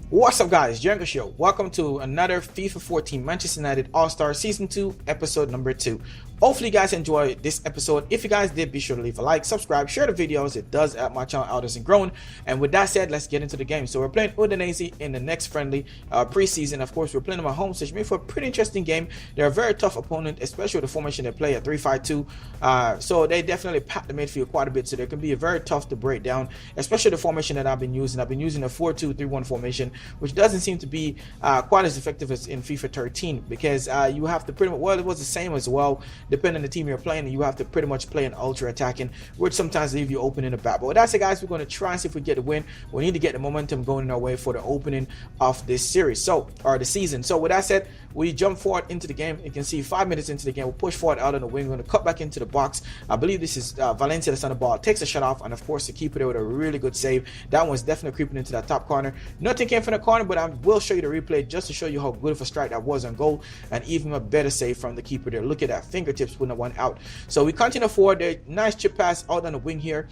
What's up, guys? Jenga Show. Welcome to another FIFA 14 Manchester United All-Star Season 2, episode number 2. Hopefully you guys enjoyed this episode. If you guys did, be sure to leave a like, subscribe, share the videos. It does help my channel out and growing. And with that said, let's get into the game. So we're playing Udinese in the next friendly preseason. Of course, we're playing them at home, so it's made for a pretty interesting game. They're a very tough opponent, especially with the formation they play at 3-5-2. So they definitely pack the midfield quite a bit, so they can be very tough to break down, especially the formation that I've been using. I've been using a 4-2-3-1 formation, which doesn't seem to be quite as effective as in FIFA 13, because you have to pretty much, well, it was the same as well, depending on the team you're playing, you have to pretty much play an ultra attacking, which sometimes leave you open in the back. But with that said, guys, we're going to try and see if we get the win. We need to get the momentum going in our way for the opening of this series, or the season. So with that said, we jump forward into the game. You can see 5 minutes into the game, we'll push forward out on the wing. We're going to cut back into the box. I believe this is Valencia that's on the ball, takes a shot off, and of course the keeper there with a really good save. That one's definitely creeping into that top corner. Nothing came from the corner, but I will show you the replay just to show you how good of a strike that was on goal, and even a better save from the keeper there. Look at that, fingertips putting the one out. So we continue forward there. Nice chip pass out on the wing here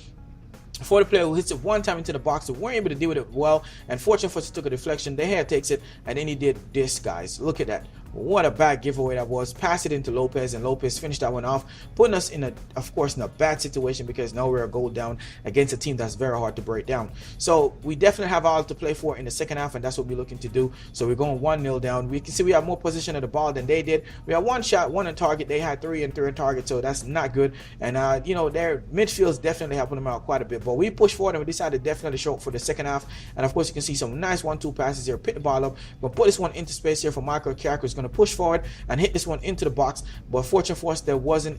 for the player who hits it one time into the box. They weren't able to deal with it well, and fortunately for us, took a deflection. De Gea takes it, and then he did this, guys. Look at that. What a bad giveaway that was. Pass it into Lopez, and Lopez finished that one off, putting us in of course, in a bad situation, because now we're a goal down against a team that's very hard to break down. So we definitely have all to play for in the second half, and that's what we're looking to do. So we're going 1-0 down. We can see we have more position of the ball than they did. We had one shot, one on target. They had 3 and 3 on target, so that's not good. And you know, their midfield is definitely helping them out quite a bit. But we push forward, and we decided to definitely show up for the second half. And of course, you can see some nice 1-2 passes here. Pick the ball up, but put this one into space here for Michael Carrick, who's going to push forward and hit this one into the box. But unfortunate for us, they weren't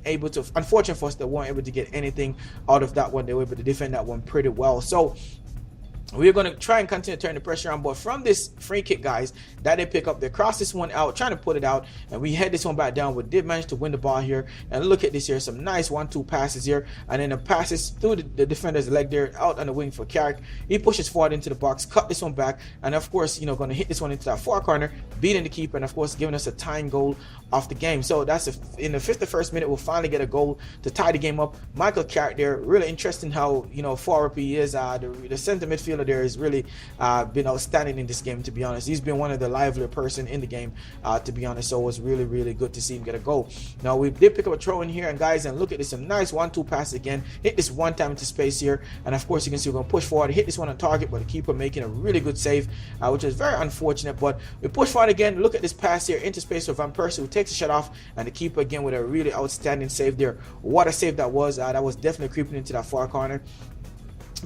able to get anything out of that one. They were able to defend that one pretty well. So we're going to try and continue to turn the pressure on, but from this free kick, guys, that they pick up, they cross this one out, trying to put it out, and we head this one back down. We did manage to win the ball here, and look at this here, some nice 1-2 passes here, and then the passes through the defender's leg there, out on the wing for Carrick. He pushes forward into the box, cut this one back, and of course, you know, going to hit this one into that far corner, beating the keeper, and of course, giving us a tying goal off the game. So that's in the 51st minute, we'll finally get a goal to tie the game up. Michael Carrick there, really interesting how, you know, far up he is. The center midfielder there has really been outstanding in this game, to be honest. He's been one of the livelier person in the game, to be honest. So it was really, really good to see him get a goal. Now we did pick up a throw in here, and guys, and look at this, some nice 1-2 passes again. Hit this one time into space here, and of course you can see we're going to push forward, hit this one on target, but the keeper making a really good save, which is very unfortunate. But we push forward again. Look at this pass here into space for Van Persie, who takes a shot off, and the keeper again with a really outstanding save there. What a save that was. That was definitely creeping into that far corner,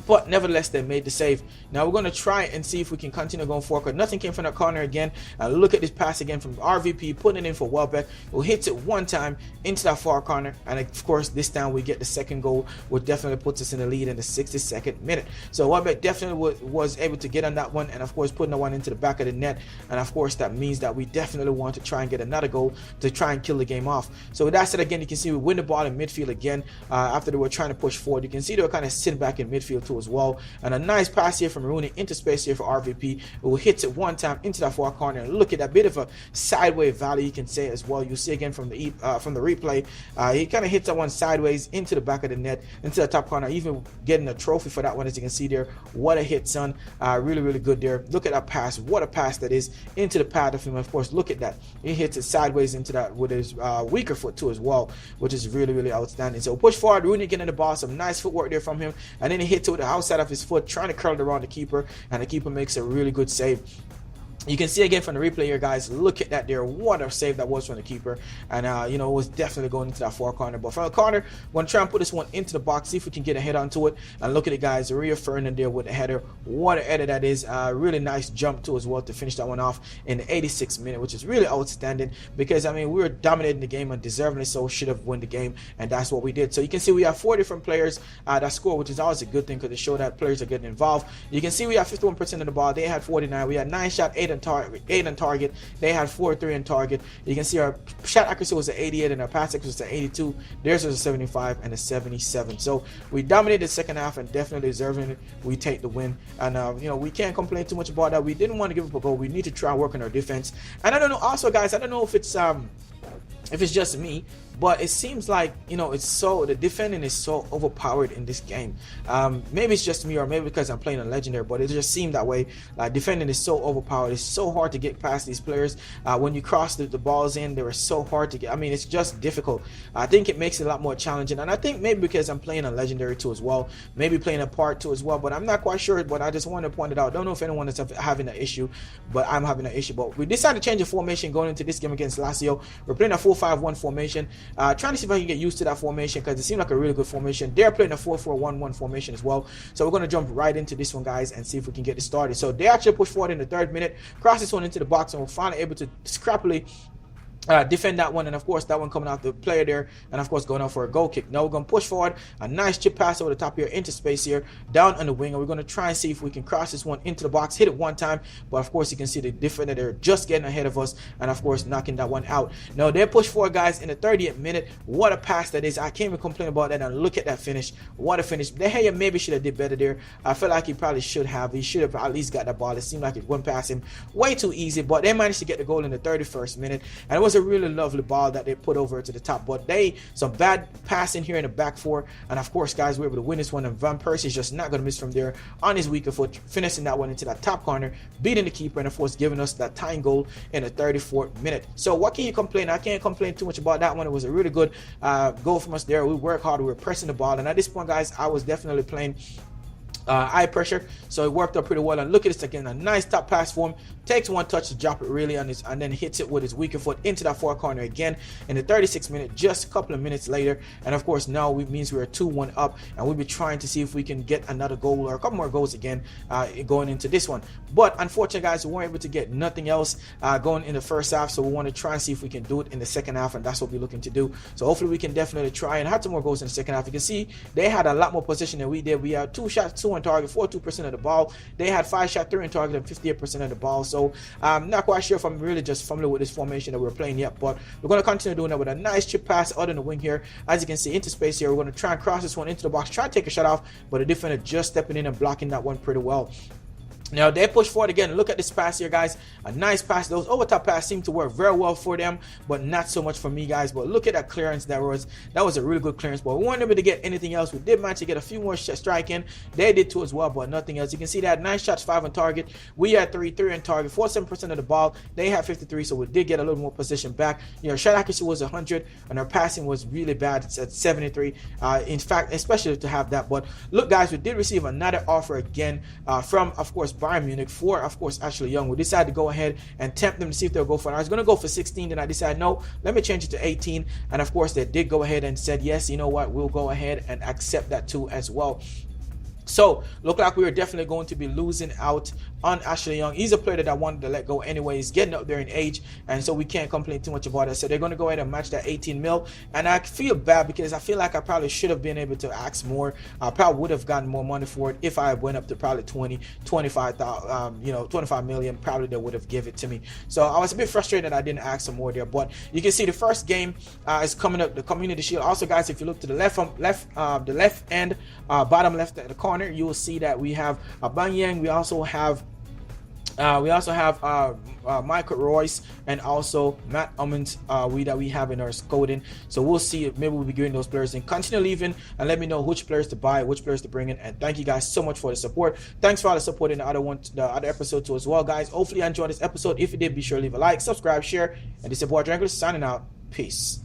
but nevertheless they made the save. Now we're going to try and see if we can continue going forward. Nothing came from the corner again. Look at this pass again from RVP, putting it in for Welbeck, who hits it one time into that far corner, and of course this time we get the second goal, which definitely puts us in the lead in the 62nd minute. So Welbeck definitely was able to get on that one, and of course putting the one into the back of the net, and of course that means that we definitely want to try and get another goal to try and kill the game off. So with that said, again, you can see we win the ball in midfield again, after they were trying to push forward. You can see they were kind of sitting back in midfield too as well, and a nice pass here from Rooney into space here for RVP, who hits it one time into that far corner. And look at that bit of a sideways volley, you can say as well. You see again from the replay, he kind of hits that one sideways into the back of the net, into the top corner, even getting a trophy for that one, as you can see there. What a hit, son. Really, really good there. Look at that pass. What a pass that is into the path of him. Of course, look at that. He hits it sideways into that with his weaker foot too as well, which is really, really outstanding. So push forward, Rooney getting the ball, some nice footwork there from him, and then he hits it with the outside of his foot, trying to curl it around the keeper, and the keeper makes a really good save. You can see again from the replay here, guys. Look at that there. What a save that was from the keeper. And, you know, it was definitely going into that far corner. But from the corner, we're going to try and put this one into the box, see if we can get a head onto it. And look at it, guys. Rio Ferdinand there with the header. What a header that is. Really nice jump, too, as well, to finish that one off in the 86th minute, which is really outstanding. Because, I mean, we were dominating the game and deservingly so should have won the game. And that's what we did. So you can see we have 4 different players that score, which is always a good thing because it shows that players are getting involved. You can see we have 51% of the ball. They had 49. We had 9 shots, 8 on target. They had 4-3 on target. You can see our shot accuracy was at 88 and our pass accuracy was at 82. Theirs was a 75 and a 77. So we dominated the second half and definitely deserving it. We take the win, and you know, we can't complain too much about that. We didn't want to give up a goal. We need to try and work on our defense. And I don't know, also, guys, I don't know if it's just me, but it seems like, you know, the defending is so overpowered in this game. Maybe it's just me, or maybe because I'm playing a legendary, but it just seemed that way. Like, defending is so overpowered. It's so hard to get past these players. When you cross the balls in, they were so hard to get. I mean, it's just difficult. I think it makes it a lot more challenging, and I think maybe because I'm playing a legendary too as well, maybe playing a part 2 as well, but I'm not quite sure. But I just want to point it out. Don't know if anyone is having an issue, but I'm having an issue. But we decided to change the formation going into this game against Lazio. We're playing a 4-5-1 formation, trying to see if I can get used to that formation, because it seemed like a really good formation. They're playing a 4-4-1-1 formation as well, so we're going to jump right into this one, guys, and see if we can get it started. So they actually push forward in the 3rd minute, cross this one into the box, and we're finally able to scrappily defend that one, and of course that one coming out the player there, and of course going out for a goal kick. Now we're going to push forward, a nice chip pass over the top here into space here, down on the wing, and we're going to try and see if we can cross this one into the box, hit it one time, but of course you can see the defender there just getting ahead of us, and of course knocking that one out. Now they push forward, guys, in the 30th minute. What a pass that is. I can't even complain about that, and look at that finish. What a finish. De Gea maybe should have did better there. I feel like he probably should have. He should have at least got that ball. It seemed like it went past him way too easy, but they managed to get the goal in the 31st minute, and it was a really lovely ball that they put over to the top. But some bad passing here in the back 4, and of course, guys, we're able to win this one, and Van Persie is just not going to miss from there on his weaker foot, finishing that one into that top corner, beating the keeper, and of course giving us that tying goal in the 34th minute. So what can you complain? I can't complain too much about that one. It was a really good goal from us there. We worked hard, we were pressing the ball, and at this point, guys, I was definitely playing high pressure, so it worked out pretty well. And look at this again, a nice top pass for him, takes one touch to drop it really on his, and then hits it with his weaker foot into that 4 corner again in the 36th minute, just a couple of minutes later. And of course now it means we're 2-1 up, and we'll be trying to see if we can get another goal or a couple more goals again going into this one. But unfortunately, guys, we weren't able to get nothing else going in the first half, so we want to try and see if we can do it in the second half, and that's what we're looking to do. So hopefully we can definitely try and have some more goals in the second half. You can see they had a lot more position than we did. We had 2 shots, 2 on target, 42% of the ball. They had 5 shots, 3 on target, and 58% of the ball. So I'm not quite sure if I'm really just familiar with this formation that we're playing yet, but we're going to continue doing that with a nice chip pass out in the wing here. As you can see, into space here, we're going to try and cross this one into the box, try and take a shot off, but the defender just stepping in and blocking that one pretty well. Now they push forward again. Look at this pass here, guys. A nice pass. Those over top passes seem to work very well for them, but not so much for me, guys. But look at that clearance. That was a really good clearance, but we weren't able to get anything else. We did manage to get a few more shots striking. They did too as well, but nothing else. You can see that 9 shots, 5 on target. We had 3 on target, 47% of the ball. They had 53, so we did get a little more position back. You know, shot accuracy was 100, and our passing was really bad. It's at 73. In fact, especially to have that. But look, guys, we did receive another offer again from, of course, Bayern Munich for, of course, Ashley Young. We decided to go ahead and tempt them to see if they'll go for it. I was going to go for 16, then I decided, no, let me change it to 18. And of course, they did go ahead and said, yes, you know what, we'll go ahead and accept that too as well. So look like we were definitely going to be losing out on Ashley Young. He's a player that I wanted to let go anyway. He's getting up there in age, and so we can't complain too much about it. So they're going to go ahead and match that 18 mil, and I feel bad because I feel like I probably should have been able to ask more. I probably would have gotten more money for it if I went up to probably 25 million. Probably they would have given it to me. So I was a bit frustrated that I didn't ask some more there. But you can see the first game is coming up, the Community Shield. Also, guys, if you look to the left end, bottom left at the corner, you will see that we have Banyang. We also have Michael Royce and also Matt Ummons that we have in our scouting. So we'll see if maybe we'll be getting those players in. Continue leaving and let me know which players to buy, which players to bring in. And thank you guys so much for the support. Thanks for all the support in the other episode too as well, guys. Hopefully you enjoyed this episode. If you did, be sure to leave a like, subscribe, share, and this is your boy Drangle signing out. Peace.